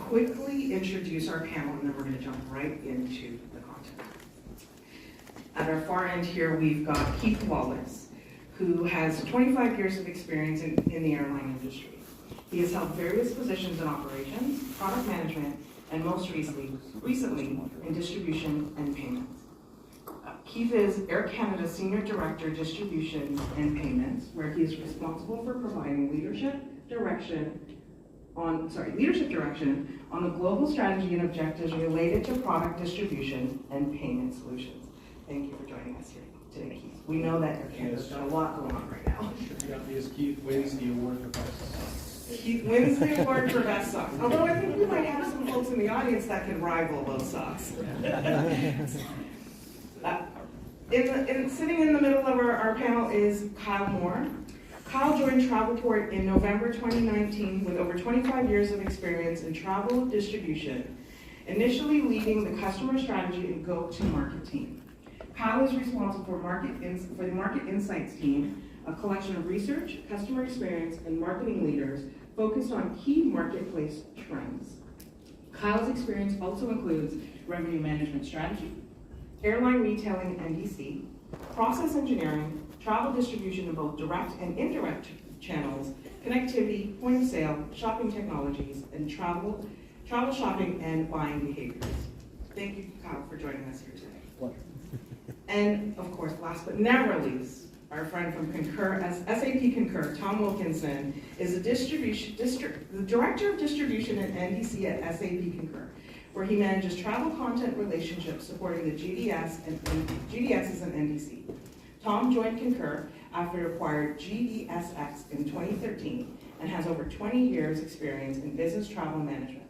quickly introduce our panel, and then we're going to jump right into the content. At our far end here, we've got Keith Wallace, who has 25 years of experience in the airline industry. He has held various positions in operations, product management, and most recently in distribution and payments. Keith is Air Canada's Senior Director, Distribution and Payments, where he is responsible for providing leadership direction on the global strategy and objectives related to product distribution and payment solutions. Thank you for joining us here today, Keith. We know that Air Canada's got a lot going on right now. Keith wins the award for best. Keith wins the award for best socks. Although I think we might have some folks in the audience that can rival those socks. Sitting in the middle of our panel is Kyle Moore. Kyle joined Travelport in November 2019 with over 25 years of experience in travel distribution, initially leading the customer strategy and go-to-market team. Kyle is responsible for the Market Insights team, a collection of research, customer experience, and marketing leaders focused on key marketplace trends. Kyle's experience also includes revenue management strategy, airline retailing NDC, process engineering, travel distribution in both direct and indirect channels, connectivity, point of sale, shopping technologies, and travel shopping and buying behaviors. Thank you, Kyle, for joining us here today. Pleasure. And of course, last but never least, our friend from Concur, SAP Concur, Tom Wilkinson, is the Director of Distribution and NDC at SAP Concur, where he manages travel content relationships supporting the GDSs and NDC. Tom joined Concur after it acquired GDSX in 2013 and has over 20 years experience in business travel management.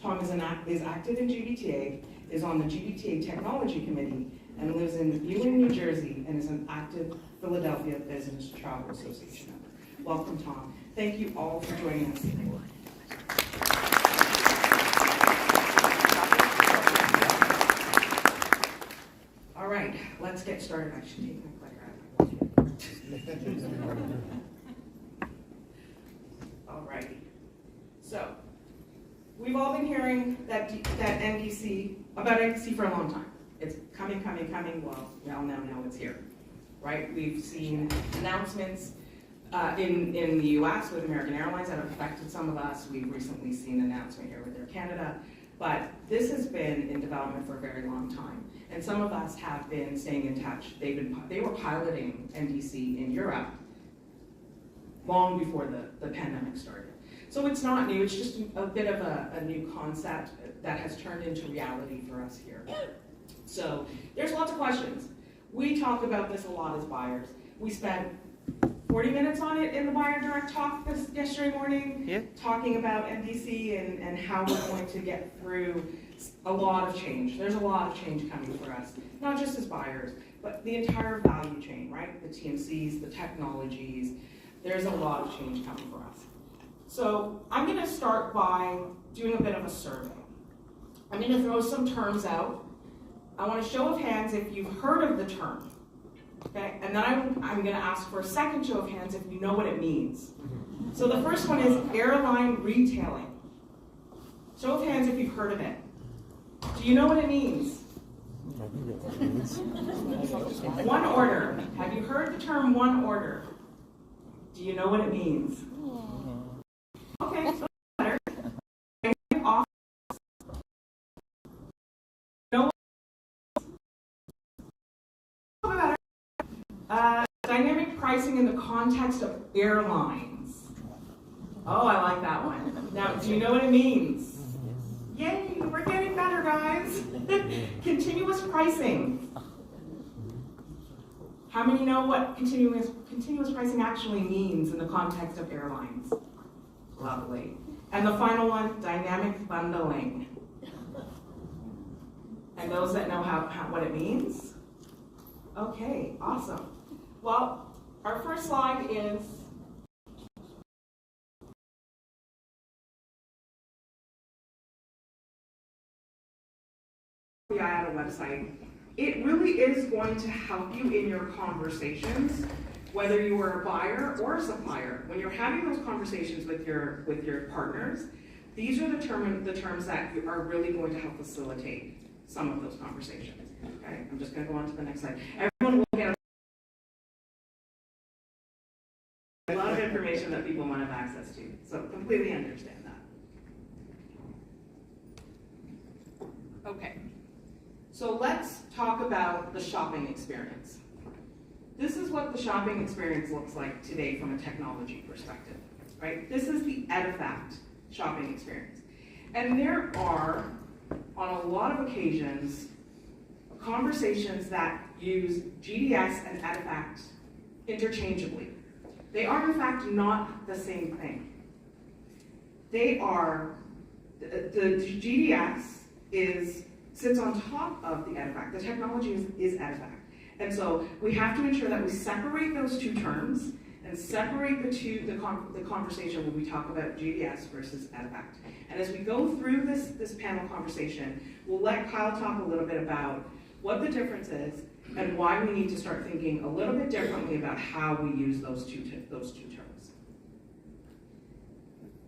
Tom is active in GBTA, is on the GBTA Technology Committee, and lives in Ewing, New Jersey, and is an active Philadelphia Business Travel Association member. Welcome, Tom. Thank you all for joining us today. All right, let's get started. I should take my clicker out. All righty. So, we've all been hearing about NDC for a long time. It's coming. Well, we all now know it's here, right? We've seen announcements in the US with American Airlines that have affected some of us. We've recently seen an announcement here with Air Canada. But this has been in development for a very long time. And some of us have been staying in touch. They were piloting NDC in Europe long before the pandemic started. So it's not new, it's just a bit of a new concept that has turned into reality for us here. So there's lots of questions. We talk about this a lot as buyers. We spent 40 minutes on it in the Buyer Direct Talk yesterday morning, talking about NDC and how we're going to get through a lot of change. There's a lot of change coming for us, not just as buyers, but the entire value chain, right? The TMCs, the technologies, there's a lot of change coming for us. So I'm gonna start by doing a bit of a survey. I'm gonna throw some terms out. I want a show of hands if you've heard of the term. Okay, and then I'm going to ask for a second show of hands if you know what it means. So the first one is airline retailing. Show of hands if you've heard of it. Do you know what it means? One order. Have you heard the term one order? Do you know what it means? Okay, so better. Dynamic pricing in the context of airlines. Oh, I like that one. Now, do you know what it means? Yay, we're getting better, guys. Continuous pricing. How many know what continuous pricing actually means in the context of airlines? Lovely. And the final one, dynamic bundling. And those that know what it means? Okay, awesome. Well, our first slide is the IATA website. It really is going to help you in your conversations, whether you are a buyer or a supplier. When you're having those conversations with your partners, These are the terms that are really going to help facilitate some of those conversations. Okay, I'm just going to go on to the next slide. Everyone will get a lot of information that people want to have access to, so completely understand that. Okay, so let's talk about the shopping experience. This is what the shopping experience looks like today from a technology perspective, right? This is the EDIFACT shopping experience. And there are, on a lot of occasions, conversations that use GDS and EDIFACT interchangeably. They are in fact not the same thing. They are, the GDS sits on top of the EDIFACT. The technology is EDIFACT. And so we have to ensure that we separate those two terms and separate the conversation when we talk about GDS versus EDIFACT. And as we go through this panel conversation, we'll let Kyle talk a little bit about what the difference is and why we need to start thinking a little bit differently about how we use those two terms.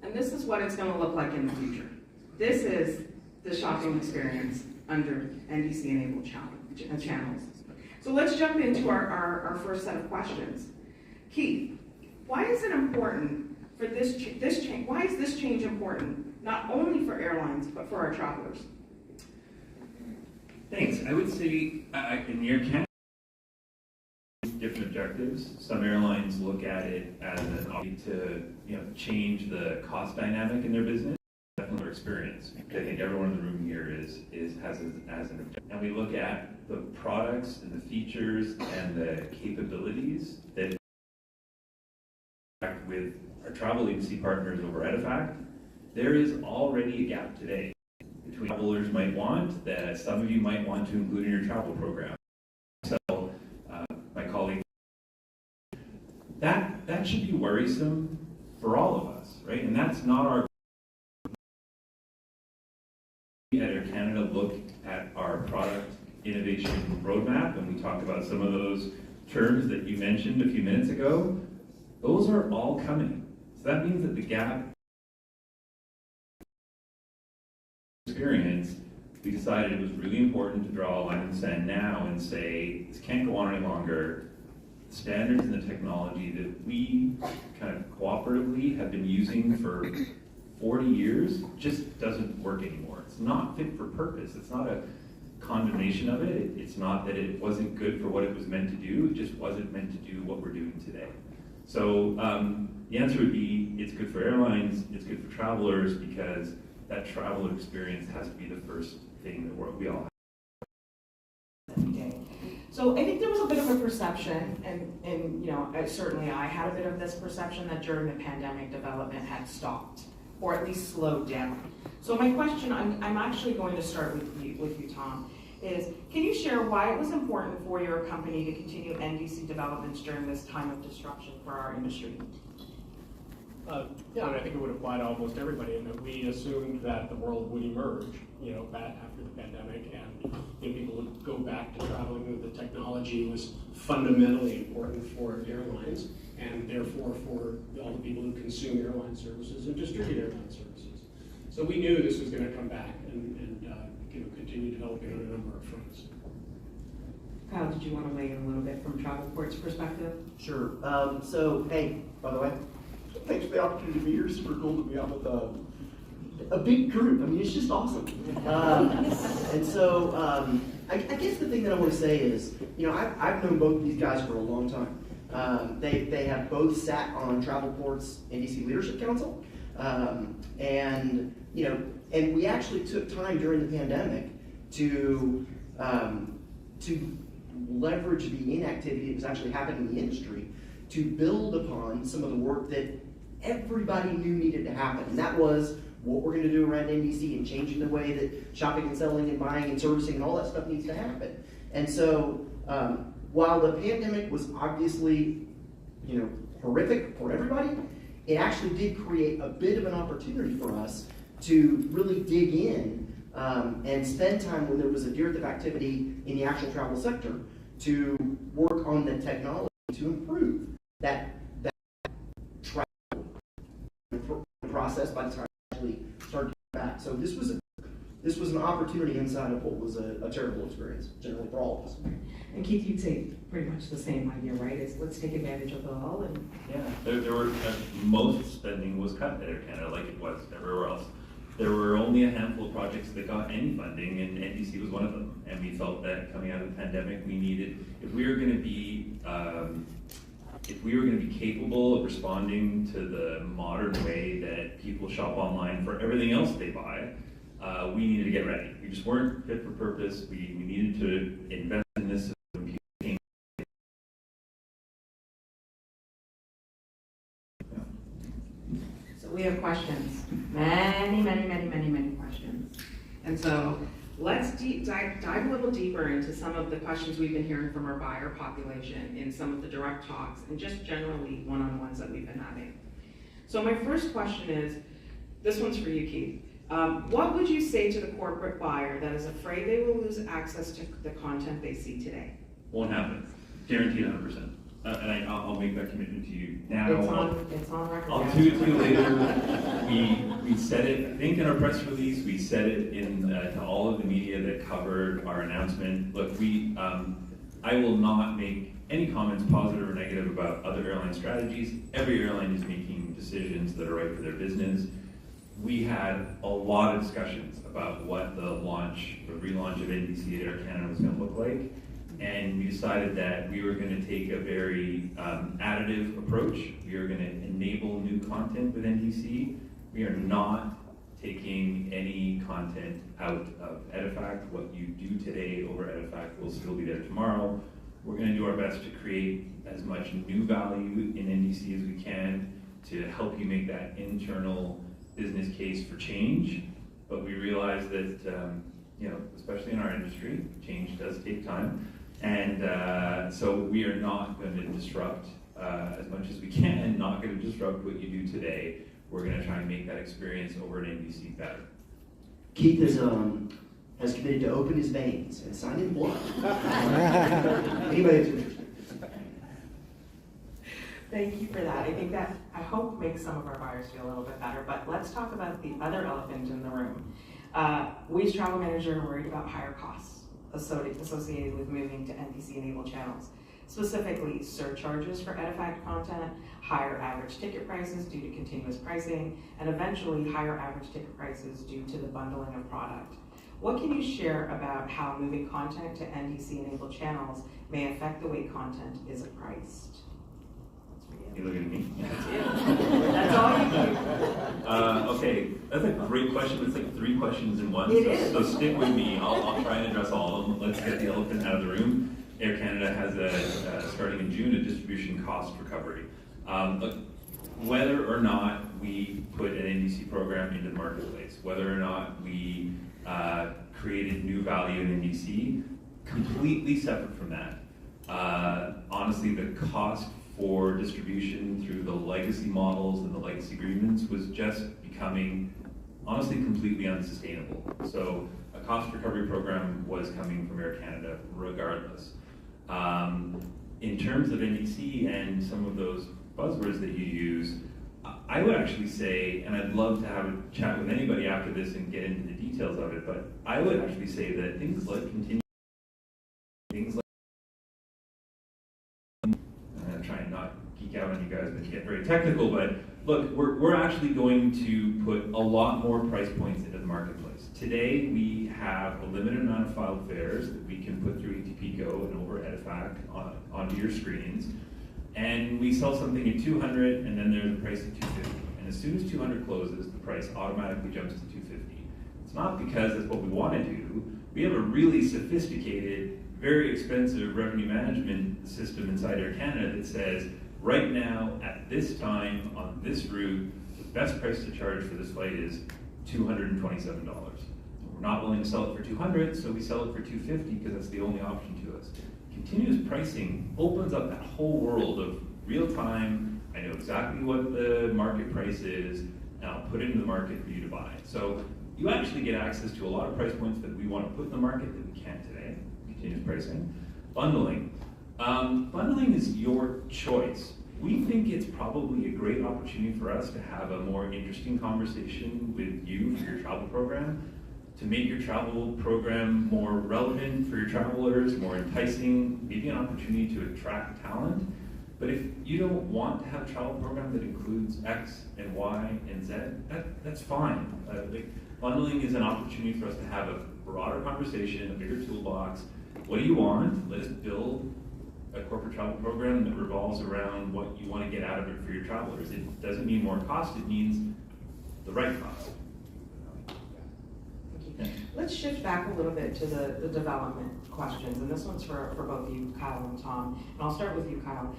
And this is what it's going to look like in the future. This is the shopping experience under NDC-enabled channels. So let's jump into our first set of questions. Keith, why is it important for this change? Why is this change important, not only for airlines, but for our travelers? Thanks. I would say in your camp, different objectives. Some airlines look at it as an opportunity to change the cost dynamic in their business. Definitely experience. I think everyone in the room here has an objective. And we look at the products and the features and the capabilities that with our travel agency partners over EDIFACT, there is already a gap today between what travelers might want that some of you might want to include in your travel program. So, my colleague, that should be worrisome for all of us, right? And that's not our. We at Air Canada look at our product innovation roadmap, and we talked about some of those terms that you mentioned a few minutes ago. Those are all coming. So that means that the gap experience, we decided it was really important to draw a line in the sand now and say, this can't go on any longer. The standards and the technology that we kind of cooperatively have been using for 40 years just doesn't work anymore. It's not fit for purpose. It's not a condemnation of it. It's not that it wasn't good for what it was meant to do. It just wasn't meant to do what we're doing today. So the answer would be, it's good for airlines, it's good for travelers, because that travel experience has to be the first thing that we all have. So I think there was a bit of a perception, and certainly I had a bit of this perception that during the pandemic development had stopped, or at least slowed down. So my question, I'm actually going to start with you, Tom, is can you share why it was important for your company to continue NDC developments during this time of disruption for our industry? Yeah, I think it would apply to almost everybody, in that we assumed that the world would emerge, back after the pandemic, and people would go back to traveling. The technology was fundamentally important for airlines, and therefore for all the people who consume airline services and distribute airline services. So we knew this was going to come back and continue developing on a number of fronts. Kyle, did you want to weigh in a little bit from Travelport's perspective? Sure. So, hey, by the way, thanks for the opportunity to be here. Super cool to be out with a big group. I mean, it's just awesome. And so, I guess the thing that I want to say is, I've known both of these guys for a long time. They have both sat on Travelport's NDC Leadership Council, and we actually took time during the pandemic to leverage the inactivity that was actually happening in the industry to build upon some of the work that everybody knew needed to happen. And that was what we're going to do around NDC and changing the way that shopping and selling and buying and servicing and all that stuff needs to happen. And so while the pandemic was obviously horrific for everybody, it actually did create a bit of an opportunity for us to really dig in and spend time when there was a dearth of activity in the actual travel sector to work on the technology to improve that travel process by the time we actually started So this was an opportunity inside of what was a terrible experience, generally for all of us. And Keith, you'd say pretty much the same idea, right? Is let's take advantage of it all and. Yeah, there were, most spending was cut at Air Canada like it was everywhere else. There were only a handful of projects that got any funding, and NDC was one of them. And we felt that coming out of the pandemic, we needed, if we were going to be capable of responding to the modern way that people shop online for everything else they buy, we needed to get ready. We just weren't fit for purpose. We needed to invest in this so when people came. So we have questions, many questions. And so let's dive a little deeper into some of the questions we've been hearing from our buyer population in some of the direct talks and just generally one-on-ones that we've been having. So my first question is, this one's for you, Keith. What would you say to the corporate buyer that is afraid they will lose access to the content they see today? Won't happen. Guaranteed 100%. And I'll make that commitment to you now. It's on record. I'll do it to you later. We said it, I think in our press release, we said it in to all of the media that covered our announcement. Look, I will not make any comments, positive or negative, about other airline strategies. Every airline is making decisions that are right for their business. We had a lot of discussions about what the relaunch of NBC at Air Canada was going to look like. And we decided that we were going to take a very additive approach. We are going to enable new content with NBC. We are not taking any content out of Edifact. What you do today over Edifact will still be there tomorrow. We're going to do our best to create as much new value in NBC as we can to help you make that internal business case for change. But we realize that, especially in our industry, change does take time. And so we are not going to disrupt as much as we can, not going to disrupt what you do today. We're going to try and make that experience over at NBC better. Keith has committed to open his veins and sign in blood. Anybody who's interested. Thank you for that. I think that, I hope, makes some of our buyers feel a little bit better, but let's talk about the other elephant in the room. We as travel managers are worried about higher costs associated with moving to NBC-enabled channels, specifically surcharges for Edifact content, higher average ticket prices due to continuous pricing, and eventually higher average ticket prices due to the bundling of product. What can you share about how moving content to NBC-enabled channels may affect the way content is priced? You looking at me? That's you. That's all you do. Okay, that's a great question. It's like 3 questions in one. So stick with me. I'll try and address all of them. Let's get the elephant out of the room. Air Canada has starting in June, a distribution cost recovery. Look, whether or not we put an NBC program into the marketplace, whether or not we created new value in NBC, completely separate from that. Honestly, the cost for distribution through the legacy models and the legacy agreements was just becoming, honestly, completely unsustainable. So a cost recovery program was coming from Air Canada regardless. In terms of NBC and some of those buzzwords that you use, I would actually say, and I'd love to have a chat with anybody after this and get into the details of it, but I would actually say that things like try and not geek out on you guys but get very technical, but look, we're actually going to put a lot more price points into the marketplace. Today we have a limited amount of filed fares that we can put through ETP Go and over Edifact onto your screens, and we sell something at $200 and then there's a price at $250, and as soon as $200 closes, the price automatically jumps to $250. It's not because that's what we want to do. We have a really sophisticated, very expensive revenue management system inside Air Canada that says, right now, at this time, on this route, the best price to charge for this flight is $227. We're not willing to sell it for $200, so we sell it for $250 because that's the only option to us. Continuous pricing opens up that whole world of real time, I know exactly what the market price is, and I'll put it in the market for you to buy. So you actually get access to a lot of price points that we want to put in the market that we can't today. Continuous pricing. Bundling. Bundling is your choice. we think it's probably a great opportunity for us to have a more interesting conversation with you for your travel program, to make your travel program more relevant for your travelers, more enticing, maybe an opportunity to attract talent. But if you don't want to have a travel program that includes X and Y and Z, that's fine. Bundling is an opportunity for us to have a broader conversation, a bigger toolbox. What do you want? Let us build a corporate travel program that revolves around what you want to get out of it for your travelers. It doesn't mean more cost, it means the right cost. Thank you. Let's shift back a little bit to the development questions, and this one's for both you, Kyle and Tom. And I'll start with you, Kyle.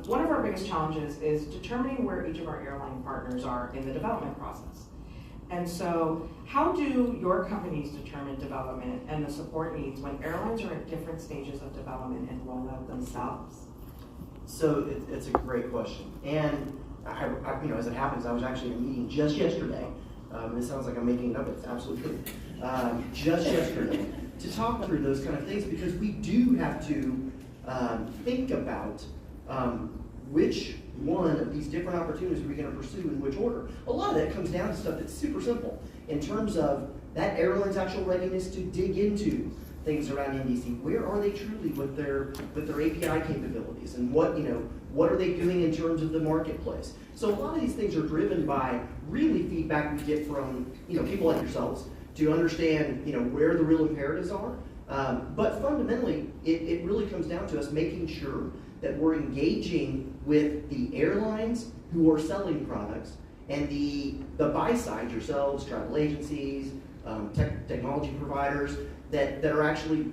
One of our biggest challenges is determining where each of our airline partners are in the development process. And so, how do your companies determine development and the support needs when airlines are at different stages of development and rollout themselves? So it's a great question, and I, as it happens, I was actually in a meeting just yesterday. This sounds like I'm making it up, it's absolutely true. Just yesterday, to talk through those kind of things, because we do have to think about which one of these different opportunities are we going to pursue in which order. A lot of that comes down to stuff that's super simple in terms of that airline's actual readiness to dig into things around NDC. Where are they truly with their API capabilities, and what are they doing in terms of the marketplace? So a lot of these things are driven by really feedback we get from people like yourselves to understand where the real imperatives are. But fundamentally, it really comes down to us making sure that we're engaging with the airlines who are selling products and the buy side, yourselves, travel agencies, technology providers that are actually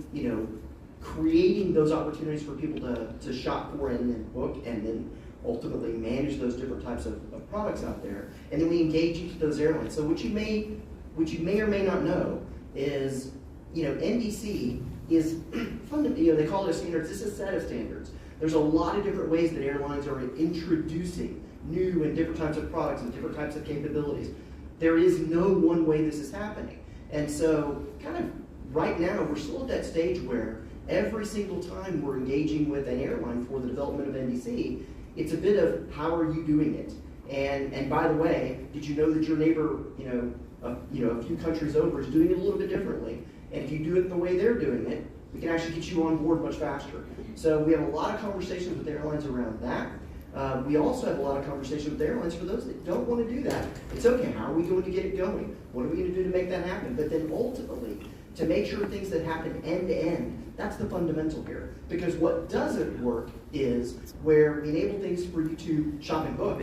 creating those opportunities for people to shop for and then book and then ultimately manage those different types of products out there. And then we engage each of those airlines. So what you may or may not know is NDC is fundamentally, they call it a standards. This is a set of standards. There's a lot of different ways that airlines are introducing new and different types of products and different types of capabilities. There is no one way this is happening. And so kind of right now, we're still at that stage where every single time we're engaging with an airline for the development of NDC, it's a bit of how are you doing it? And by the way, did you know that your neighbor, a few countries over is doing it a little bit differently? And if you do it the way they're doing it, we can actually get you on board much faster. So we have a lot of conversations with airlines around that. We also have a lot of conversations with airlines for those that don't want to do that. It's okay, how are we going to get it going? What are we going to do to make that happen? But then ultimately, to make sure things that happen end to end, that's the fundamental here. Because what doesn't work is where we enable things for you to shop and book,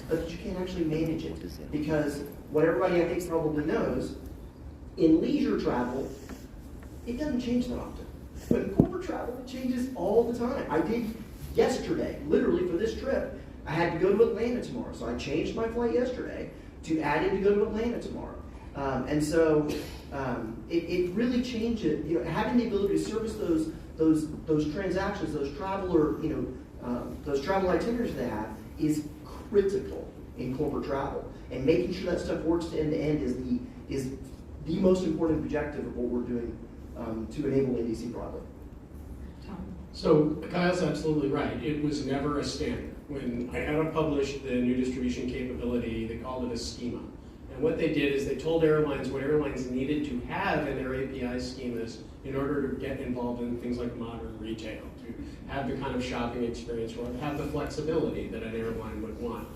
but that you can't actually manage it. Because what everybody I think probably knows, in leisure travel, it doesn't change that often. But in corporate travel, it changes all the time. I did yesterday, literally for this trip, I had to go to Atlanta tomorrow. So I changed my flight yesterday to add in to go to Atlanta tomorrow. And so it really changes, having the ability to service those transactions, those travel itineraries they have is critical in corporate travel. And making sure that stuff works to end is the most important objective of what we're doing to enable NDC broadly. So Kyle's absolutely right. It was never a standard. When IATA published the new distribution capability, they called it a schema. And what they did is they told airlines what airlines needed to have in their API schemas in order to get involved in things like modern retail, to have the kind of shopping experience or have the flexibility that an airline would want.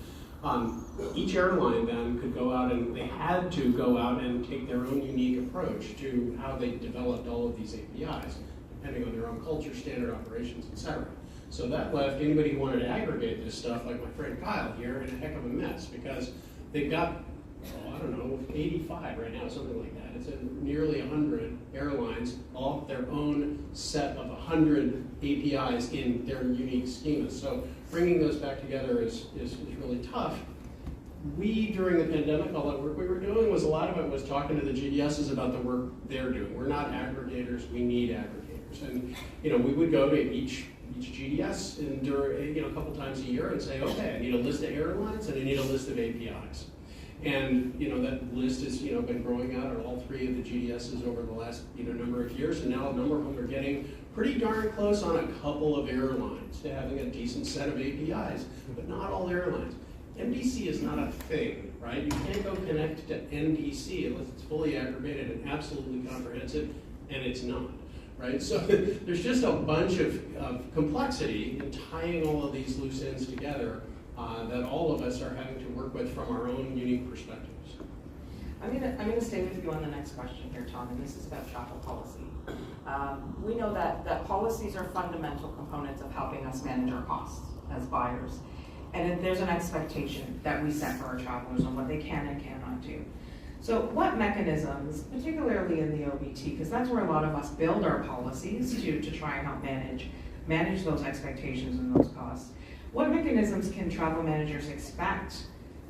Each airline then could go out and they had to go out and take their own unique approach to how they developed all of these APIs, depending on their own culture, standard operations, etc. So that left anybody who wanted to aggregate this stuff, like my friend Kyle here, in a heck of a mess because they've got, 85 right now, something like that. It's nearly 100 airlines, all have their own set of 100 APIs in their unique schemas. So bringing those back together is really tough. We, during the pandemic, all that work we were doing was a lot of it was talking to the GDSs about the work they're doing. We're not aggregators, we need aggregators. And we would go to each GDS and during, a couple times a year and say, okay, I need a list of airlines and I need a list of APIs. And that list has been growing out at all three of the GDSs over the last number of years, and now a number of them are getting pretty darn close on a couple of airlines to having a decent set of APIs, but not all airlines. NDC is not a thing, right? You can't go connect to NDC unless it's fully aggravated and absolutely comprehensive, and it's not, right? So there's just a bunch of complexity in tying all of these loose ends together that all of us are having to work with from our own unique perspectives. I'm gonna stay with you on the next question here, Tom, and this is about travel policy. We know that policies are fundamental components of helping us manage our costs as buyers. And there's an expectation that we set for our travelers on what they can and cannot do. So what mechanisms, particularly in the OBT, because that's where a lot of us build our policies to try and help manage those expectations and those costs, what mechanisms can travel managers expect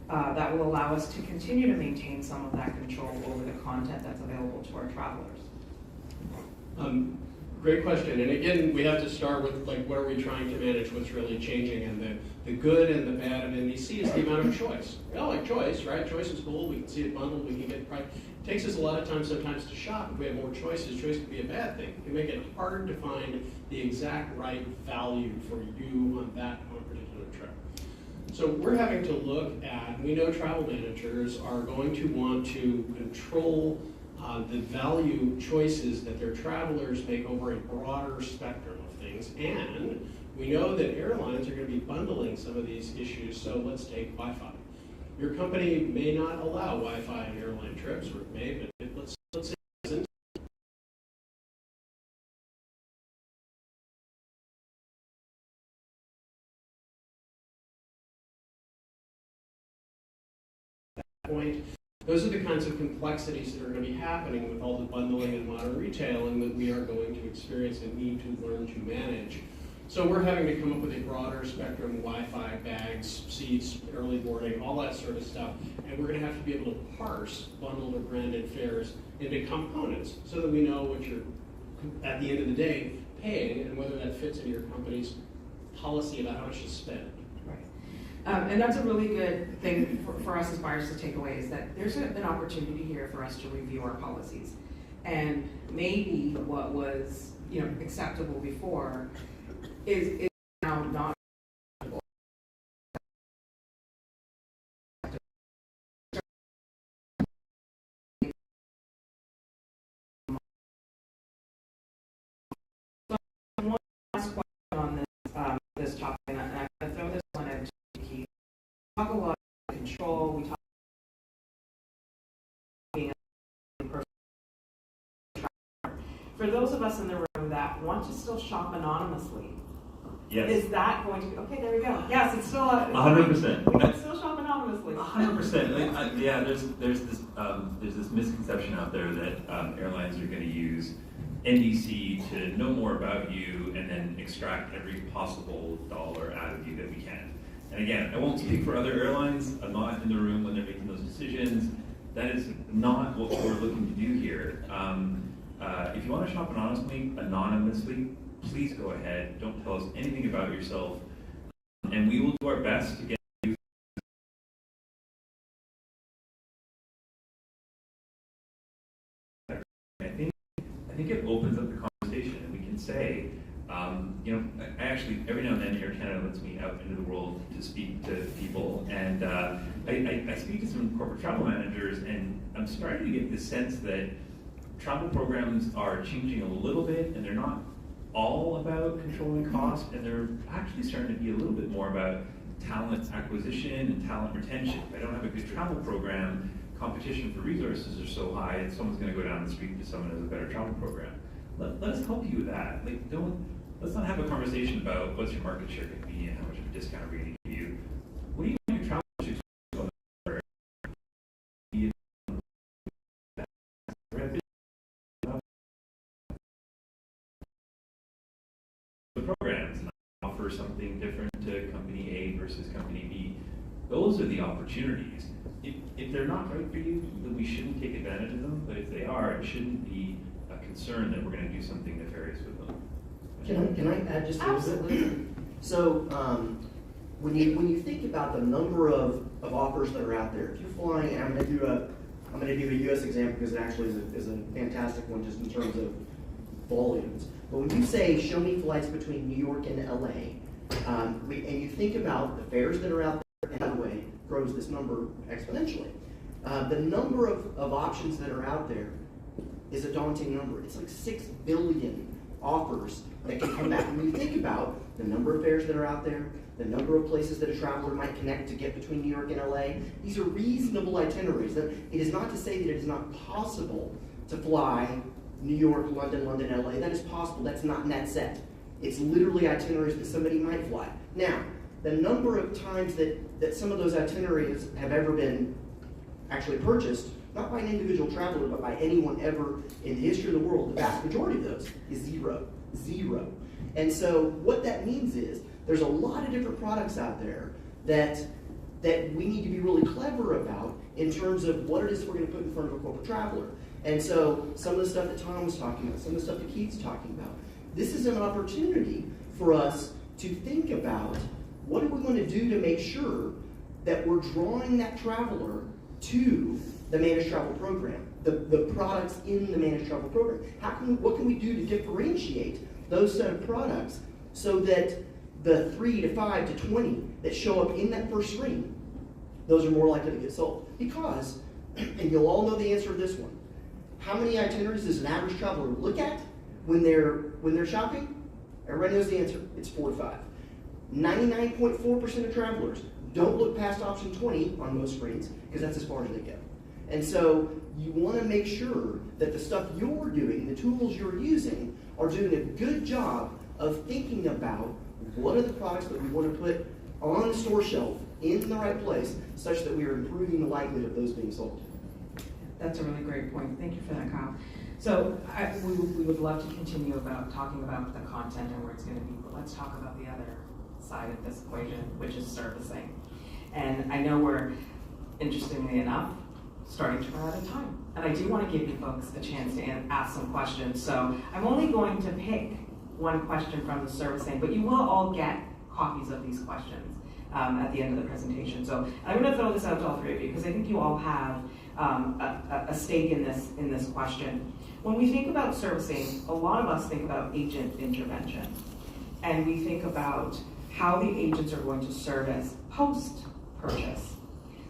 that will allow us to continue to maintain some of that control over the content that's available to our travelers? Great question, and again, we have to start with like, what are we trying to manage, what's really changing, and the good and the bad of NDC is the amount of choice. We all like choice, right? Choice is cool, we can see it bundled, we can get price. It takes us a lot of time sometimes to shop. If we have more choices, choice can be a bad thing. It can make it hard to find the exact right value for you on that particular trip. So we're having to look at, we know travel managers are going to want to control the value choices that their travelers make over a broader spectrum of things. And we know that airlines are going to be bundling some of these issues, so let's take Wi-Fi. Your company may not allow Wi-Fi on airline trips, or it may, but let's say it doesn't. Point. Those are the kinds of complexities that are going to be happening with all the bundling and modern retailing that we are going to experience and need to learn to manage. So we're having to come up with a broader spectrum, Wi-Fi, bags, seats, early boarding, all that sort of stuff. And we're going to have to be able to parse bundled or branded fares into components so that we know what you're, at the end of the day, paying and whether that fits into your company's policy about how much to spend. And that's a really good thing for us as buyers to take away, is that there's an opportunity here for us to review our policies. And maybe what was acceptable before is now not acceptable. So one last question on this topic, and I'm going to throw this one at Keith. We talk a lot about control, we talk about being a person. For those of us in the room that want to still shop anonymously, Yes. is that going to be, okay, there we go. Yes, it's still 100%. We can still shop anonymously. 100%. Yeah, there's this misconception out there that airlines are going to use NDC to know more about you and then extract every possible dollar out of you that we can. And again, I won't speak for other airlines. I'm not in the room when they're making those decisions. That is not what we're looking to do here. If you want to shop anonymously, please go ahead. Don't tell us anything about yourself. And we will do our best to get you. I think it opens up the conversation, and we can say, I actually, every now and then Air Canada lets me out into the world to speak to people, and I speak to some corporate travel managers, and I'm starting to get the sense that travel programs are changing a little bit, and they're not all about controlling cost, and they're actually starting to be a little bit more about talent acquisition and talent retention. If I don't have a good travel program, competition for resources are so high, and someone's going to go down the street to someone who has a better travel program. Let us help you with that. Let's not have a conversation about what's your market share going to be and how much of a discount we're going to give you. What do you want your travel issues to go for? The programs and offer something different to company A versus company B. Those are the opportunities. If they're not right for you, then we shouldn't take advantage of them. But if they are, it shouldn't be a concern that we're going to do something nefarious with them. Can I add just a little bit? Absolutely. So when you think about the number of offers that are out there, if you're flying, and I'm going to do a U.S. example because it actually is a fantastic one just in terms of volumes. But when you say, show me flights between New York and LA, and you think about the fares that are out there, and by the way, grows this number exponentially. The number of options that are out there is a daunting number. It's like 6 billion offers that can come back. When you think about the number of fares that are out there, the number of places that a traveler might connect to get between New York and LA, these are reasonable itineraries. It is not to say that it is not possible to fly New York, London, London, LA. That is possible. That's not net set. It's literally itineraries that somebody might fly. Now, the number of times that some of those itineraries have ever been actually purchased, not by an individual traveler, but by anyone ever in the history of the world, the vast majority of those is zero. Zero. And so what that means is there's a lot of different products out there that we need to be really clever about in terms of what it is we're going to put in front of a corporate traveler. And so some of the stuff that Tom was talking about, some of the stuff that Keith's talking about, this is an opportunity for us to think about what do we want to do to make sure that we're drawing that traveler to the managed travel program, the products in the managed travel program. What can we do to differentiate those set of products so that the 3 to 5 to 20 that show up in that first screen, those are more likely to get sold? Because, and you'll all know the answer to this one, how many itineraries does an average traveler look at when they're shopping? Everybody knows the answer. It's 4 to 5. 99.4% of travelers don't look past option 20 on most screens because that's as far as they go. And so you want to make sure that the stuff you're doing, the tools you're using, are doing a good job of thinking about what are the products that we want to put on the store shelf in the right place such that we are improving the likelihood of those being sold. That's a really great point. Thank you for that, Kyle. So we would love to continue talking about the content and where it's going to be, but let's talk about the other side of this equation, which is servicing. And I know we're, interestingly enough, starting to run out of time. And I do want to give you folks a chance to ask some questions. So I'm only going to pick one question from the servicing, but you will all get copies of these questions at the end of the presentation. So I'm going to throw this out to all three of you because I think you all have a stake in this question. When we think about servicing, a lot of us think about agent intervention. And we think about how the agents are going to service post-purchase.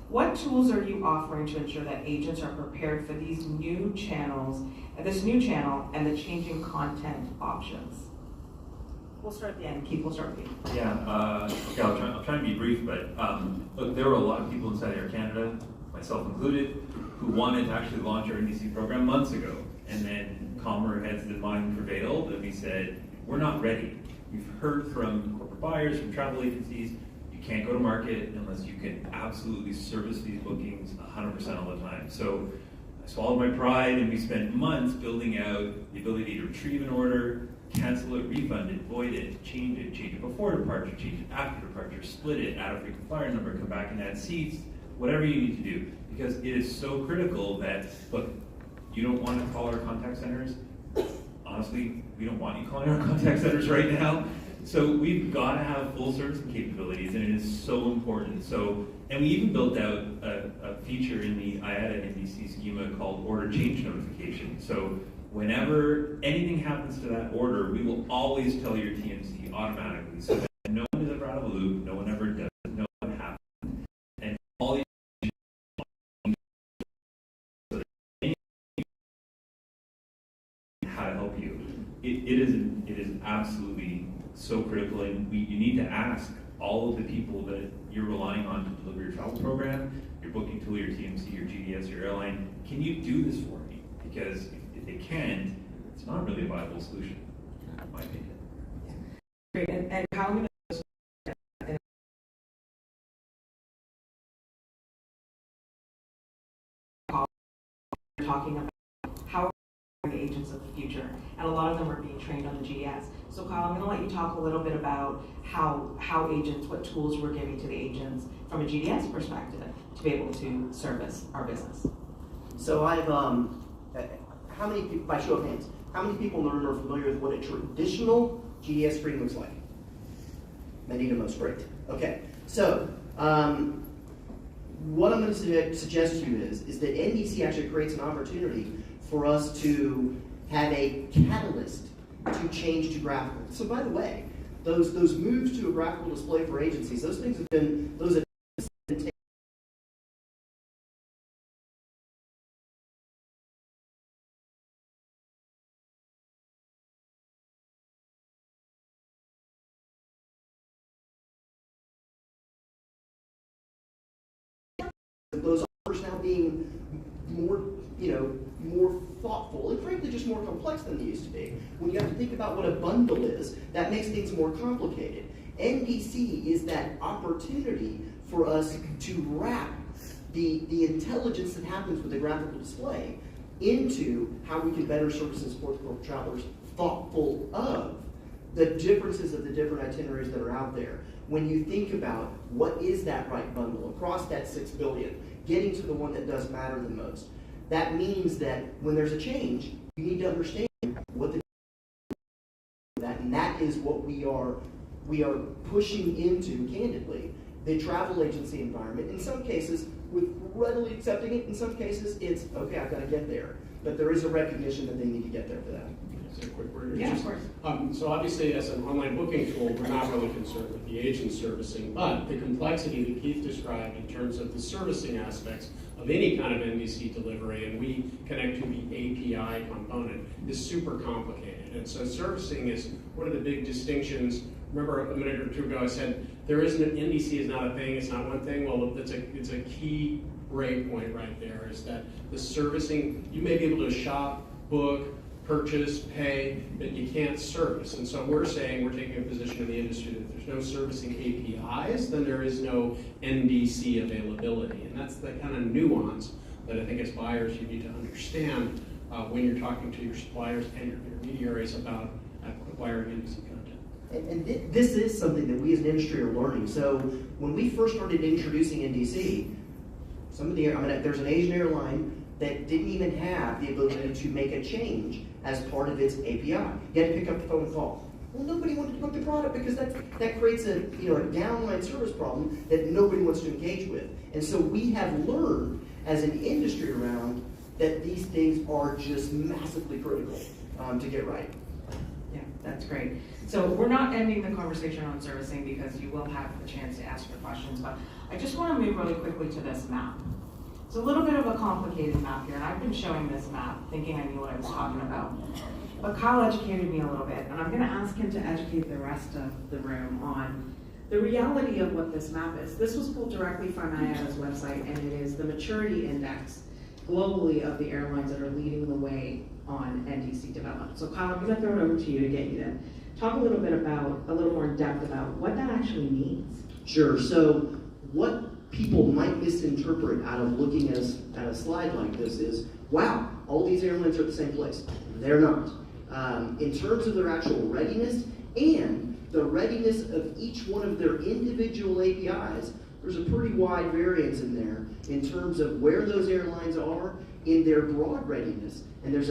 What tools are you offering to ensure that agents are prepared for these new channels, this new channel, and the changing content options? We'll start at the end. Keith, we'll start with you. Yeah, okay, I'll try and be brief, but look, there were a lot of people inside Air Canada, myself included, who wanted to actually launch our NDC program months ago. And then calmer heads than mine prevailed, and we said, we're not ready. We've heard from corporate buyers, from travel agencies, you can't go to market unless you can absolutely service these bookings 100% all the time. So I swallowed my pride, and we spent months building out the ability to retrieve an order, cancel it, refund it, void it, change it before departure, change it after departure, split it, add a frequent flyer number, come back and add seats, whatever you need to do. Because it is so critical that, look, you don't want to call our contact centers. Honestly, we don't want you calling our contact centers right now. So we've got to have full servicing capabilities, and it is so important. So, and we even built out a feature in the IATA and NDC schema called order change notification. So whenever anything happens to that order, we will always tell your TMC automatically, so that no one is ever out of the loop, no one ever does, no one happens, and all the how to help you. It is absolutely so critical, and you need to ask all of the people that you're relying on to deliver your travel program, your booking tool, your TMC, your GDS, your airline, can you do this for me? Because if they can't, it's not really a viable solution, in my opinion. Great, and how I'm going to talking about how are the agents of the future, and a lot of them are being trained on the GDS. So Kyle, I'm going to let you talk a little bit about how agents, what tools we're giving to the agents from a GDS perspective to be able to service our business. So I've, how many people, by show of hands, how many people in the room are familiar with what a traditional GDS screen looks like? Many to most, great. Okay, so what I'm going to suggest to you is that NDC actually creates an opportunity for us to have a catalyst to change to graphical. So by the way, those moves to a graphical display for agencies, those things have been, those have been those offers now being more, more thoughtful and frankly just more complex than they used to be. When you have to think about what a bundle is, that makes things more complicated. NDC is that opportunity for us to wrap the intelligence that happens with the graphical display into how we can better service and support corporate travelers, thoughtful of the differences of the different itineraries that are out there. When you think about what is that right bundle across that 6 billion, getting to the one that does matter the most, that means that when there's a change, you need to understand what the that, and that is what we are pushing into, candidly, the travel agency environment. In some cases, with readily accepting it. In some cases, it's, okay, I've got to get there. But there is a recognition that they need to get there for that. Say a quick word. Yeah, of course. So obviously, as an online booking tool, we're not really concerned with the agent servicing, but the complexity that Keith described in terms of the servicing aspects of any kind of NDC delivery, and we connect to the API component, is super complicated. And so servicing is one of the big distinctions. Remember a minute or two ago I said there isn't an NDC is not a thing, it's not one thing. Well, it's a key break point right there, is that the servicing, you may be able to shop, book, purchase, pay, but you can't service. And so we're saying, we're taking a position in the industry that if there's no servicing APIs, then there is no NDC availability. And that's the kind of nuance that I think as buyers you need to understand when you're talking to your suppliers and your intermediaries about acquiring NDC content. And this is something that we as an industry are learning. So when we first started introducing NDC, there's an Asian airline that didn't even have the ability to make a change as part of its API. You had to pick up the phone and call. Well, nobody wanted to book the product because that creates a downline service problem that nobody wants to engage with. And so we have learned as an industry around that these things are just massively critical to get right. Yeah, that's great. So we're not ending the conversation on servicing because you will have the chance to ask your questions, but I just want to move really quickly to this map. It's a little bit of a complicated map here, and I've been showing this map thinking I knew what I was talking about. But Kyle educated me a little bit, and I'm going to ask him to educate the rest of the room on the reality of what this map is. This was pulled directly from IATA's website, and it is the maturity index globally of the airlines that are leading the way on NDC development. So Kyle, I'm going to throw it over to you to get you to talk a little more in depth about what that actually means. Sure. So what people might misinterpret out of looking at a slide like this is, wow, all these airlines are at the same place. They're not. In terms of their actual readiness and the readiness of each one of their individual APIs, there's a pretty wide variance in there in terms of where those airlines are in their broad readiness. And there's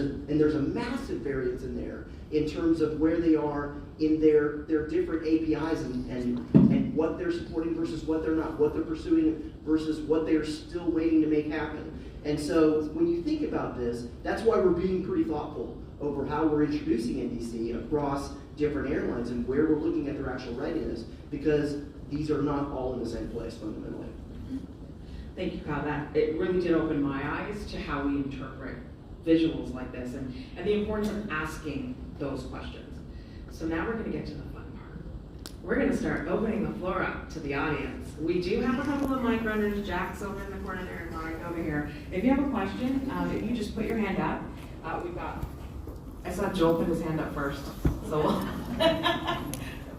a massive variance in there in terms of where they are in their different APIs and what they're supporting versus what they're not, what they're pursuing versus what they're still waiting to make happen. And so when you think about this, that's why we're being pretty thoughtful over how we're introducing NDC across different airlines and where we're looking at their actual readiness, because these are not all in the same place fundamentally. Thank you, Kyle. It really did open my eyes to how we interpret visuals like this and the importance of asking those questions. So now we're going to get to the fun part. We're going to start opening the floor up to the audience. We do have a couple of mic runners. Jack's over in the corner there and Mark over here. If you have a question, if you just put your hand up. I saw Joel put his hand up first. So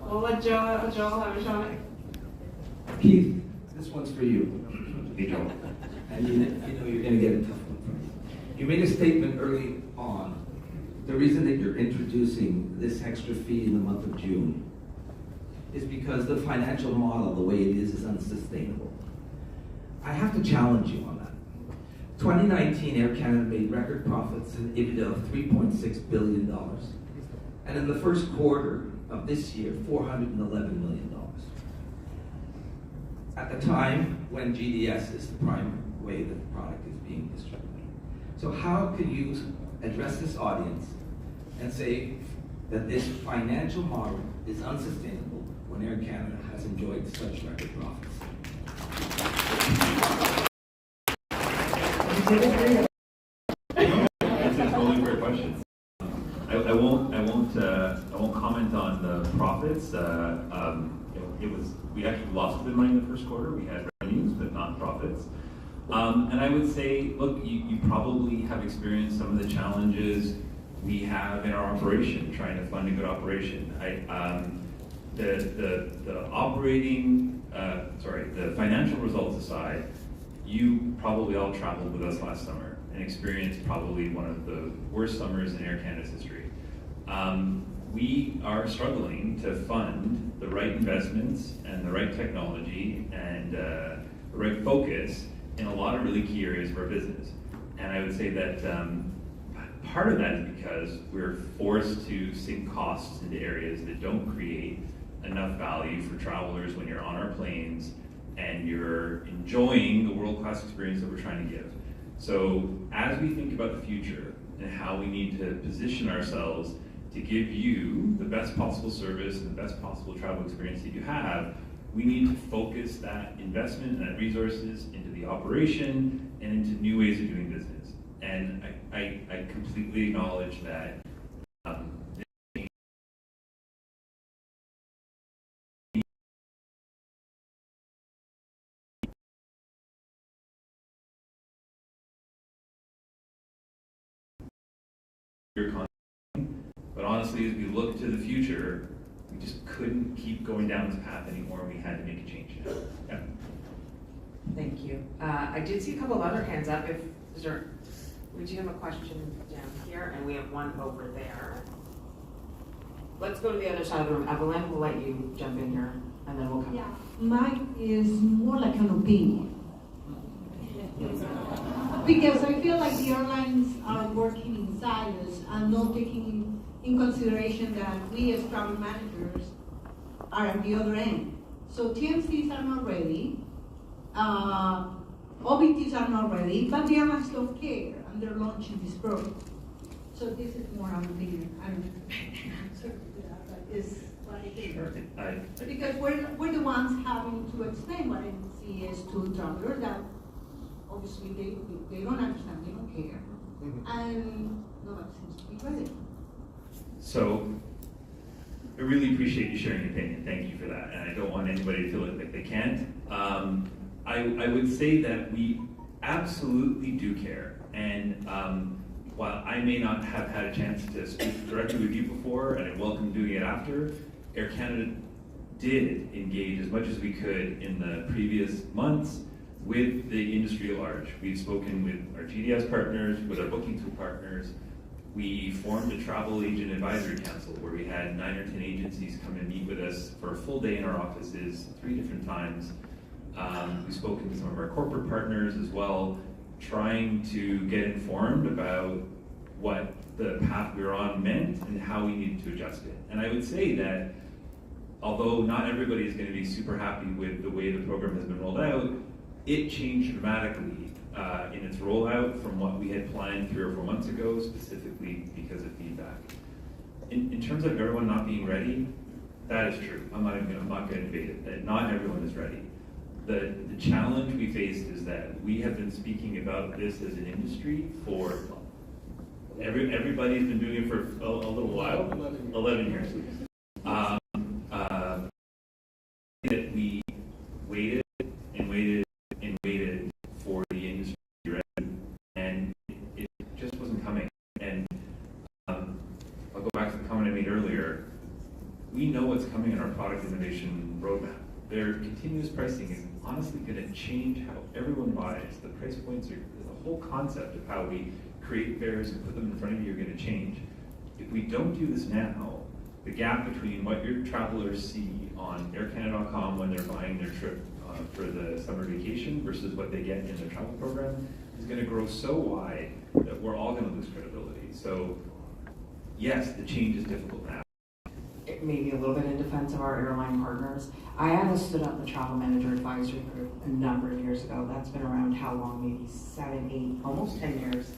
we'll let Joel have a shot. Keith, this one's for you. Hey, Joel. And you know you're going to get a tough one from me. You made a statement early on. The reason that you're introducing this extra fee in the month of June is because the financial model, the way it is unsustainable. I have to challenge you on that. 2019, Air Canada made record profits and EBITDA of $3.6 billion. And in the first quarter of this year, $411 million. At the time when GDS is the prime way that the product is being distributed. So how can you address this audience and say that this financial model is unsustainable when Air Canada has enjoyed such record profits? That's a totally fair question. I won't comment on the profits. We actually lost a bit of money in the first quarter. We had revenues, but not profits. And I would say, look, you probably have experienced some of the challenges we have in our operation, trying to fund a good operation. The financial results aside, you probably all traveled with us last summer and experienced probably one of the worst summers in Air Canada's history. We are struggling to fund the right investments and the right technology and the right focus in a lot of really key areas of our business. And I would say that part of that is because we're forced to sink costs into areas that don't create enough value for travelers when you're on our planes and you're enjoying the world-class experience that we're trying to give. So as we think about the future and how we need to position ourselves to give you the best possible service and the best possible travel experience that you have, we need to focus that investment and that resources into the operation and into new ways of doing business. And I completely acknowledge that but honestly, as we look to the future, we just couldn't keep going down this path anymore. We had to make a change. Yeah. Thank you. I did see a couple of other hands up. We do have a question down here, and we have one over there. Let's go to the other side of the room. Evelyn, we'll let you jump in here, and then we'll come. Yeah, mine is more like an opinion. Because I feel like the airlines are working in silos and not taking in consideration that we as travel managers are at the other end. So TMCs are not ready, OBTs are not ready, but the airlines don't care and they're launching this program. So this is more an opinion. I don't know. Is what I think. Because we're the ones having to explain what NDC is to travelers that obviously they don't understand, they don't care, and nobody seems to be ready. So I really appreciate you sharing your opinion. Thank you for that. And I don't want anybody to feel like they can't. I would say that we absolutely do care. And while I may not have had a chance to speak directly with you before, and I welcome doing it after, Air Canada did engage as much as we could in the previous months with the industry at large. We've spoken with our GDS partners, with our booking tool partners. We formed a travel agent advisory council where we had 9 or 10 agencies come and meet with us for a full day in our offices 3 different times. We've spoken with some of our corporate partners as well, trying to get informed about what the path we were on meant and how we needed to adjust it. And I would say that although not everybody is going to be super happy with the way the program has been rolled out, it changed dramatically in its rollout from what we had planned 3 or 4 months ago, specifically because of feedback. In terms of everyone not being ready, that is true. I'm not going to debate it, that not everyone is ready. The challenge we faced is that we have been speaking about this as an industry for, everybody's been doing it for a little while, 11 years. That we waited and waited and waited for the industry to be ready, and it just wasn't coming. And I'll go back to the comment I made earlier. We know what's coming in our product innovation roadmap. Their continuous pricing is honestly going to change how everyone buys. The price points are, the whole concept of how we create fares and put them in front of you are going to change. If we don't do this now, the gap between what your travelers see on aircanada.com when they're buying their trip for the summer vacation versus what they get in their travel program is going to grow so wide that we're all going to lose credibility. So yes, the change is difficult now. maybe a little bit in defense of our airline partners. I had stood up the Travel Manager Advisory Group a number of years ago. That's been around how long? Maybe 7, 8, almost 10 years.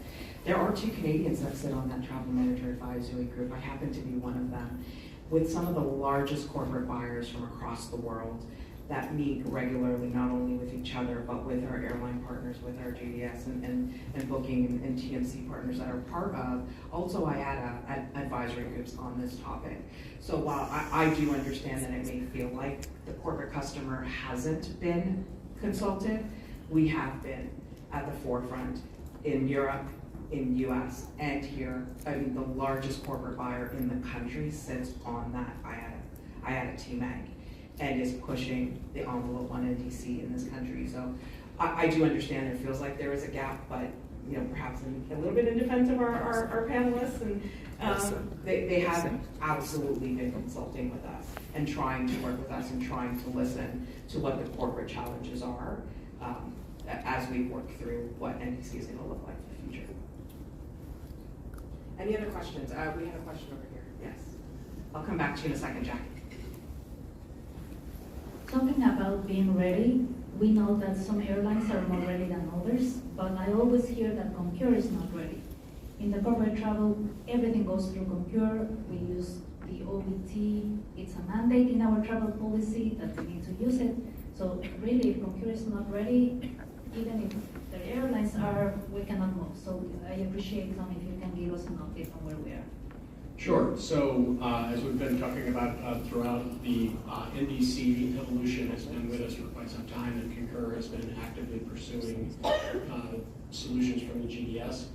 There are 2 Canadians that sit on that Travel Manager Advisory Group. I happen to be one of them, with some of the largest corporate buyers from across the world that meet regularly, not only with each other, but with our airline partners, with our GDS and booking and TMC partners that are part of also IATA advisory groups on this topic. So while I do understand that it may feel like the corporate customer hasn't been consulted, we have been at the forefront in Europe, in US, and here. I mean, the largest corporate buyer in the country sits on that IATA TMAG and is pushing the envelope on NDC in this country. So I do understand it feels like there is a gap, but perhaps a little bit in defense of our panelists, and they have absolutely been consulting with us and trying to work with us and trying to listen to what the corporate challenges are as we work through what NDC is going to look like for the future. Any other questions? We have a question over here. Yes. I'll come back to you in a second, Jackie. Talking about being ready, we know that some airlines are more ready than others, but I always hear that Concur is not ready. In the corporate travel, everything goes through Concur. We use the OBT. It's a mandate in our travel policy that we need to use it. So really, if Concur is not ready, even if the airlines are, we cannot move. So I appreciate, Tom, if you can give us an update on where we are. Sure. So as we've been talking about throughout, the NDC evolution has been with us for quite some time, and Concur has been actively pursuing solutions from the GDS.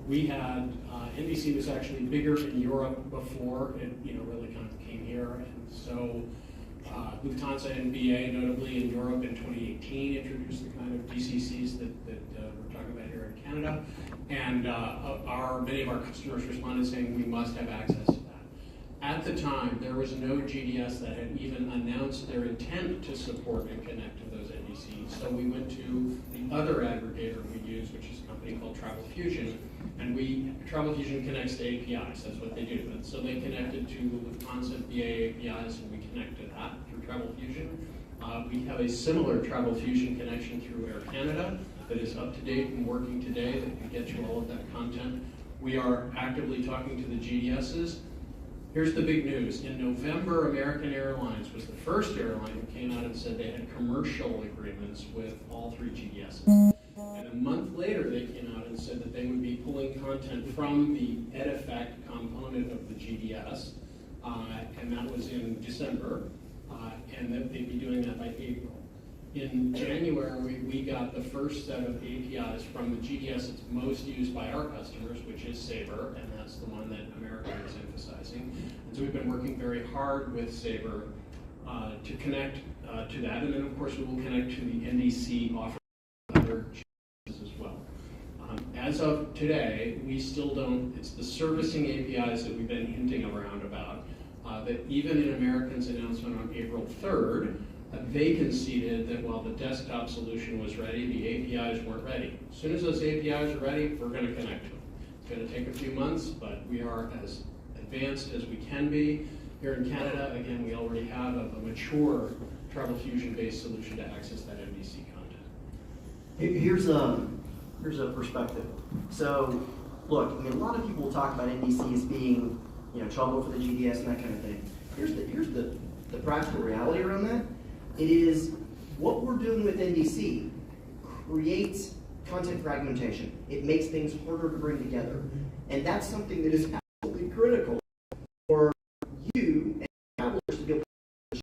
We had, NDC was actually bigger in Europe before it really kind of came here, and so Lufthansa and BA, notably in Europe in 2018, introduced the kind of DCCs that we're talking about here in Canada. And many of our customers responded saying we must have access to that. At the time, there was no GDS that had even announced their intent to support and connect to those NDCs. So we went to the other aggregator we use, which is a company called Travel Fusion, and Travel Fusion connects to APIs. That's what they do. And so they connected to the Lufthansa BA APIs, and we connected that through Travel Fusion. We have a similar Travel Fusion connection through Air Canada that is up to date and working today that can get you all of that content. We are actively talking to the GDSs. Here's the big news. In November, American Airlines was the first airline who came out and said they had commercial agreements with all 3 GDSs. And a month later, they came out and said that they would be pulling content from the EDIFACT component of the GDS, and that was in December, and that they'd be doing that by April. In January, we got the first set of APIs from the GDS that's most used by our customers, which is Sabre, and that's the one that American is emphasizing. And so we've been working very hard with Sabre to connect to that, and then of course we will connect to the NDC offer other GDSs as well. As of today, we still don't, it's the servicing APIs that we've been hinting around about, that even in American's announcement on April 3rd, they conceded that while the desktop solution was ready, the APIs weren't ready. As soon as those APIs are ready, we're going to connect to them. It's going to take a few months, but we are as advanced as we can be. Here in Canada, again, we already have a mature Travel Fusion-based solution to access that MDC content. Here's a perspective. So, look, I mean, a lot of people talk about NDC as being, trouble for the GDS and that kind of thing. Here's the practical reality around that. It is what we're doing with NDC creates content fragmentation. It makes things harder to bring together. And that's something that is absolutely critical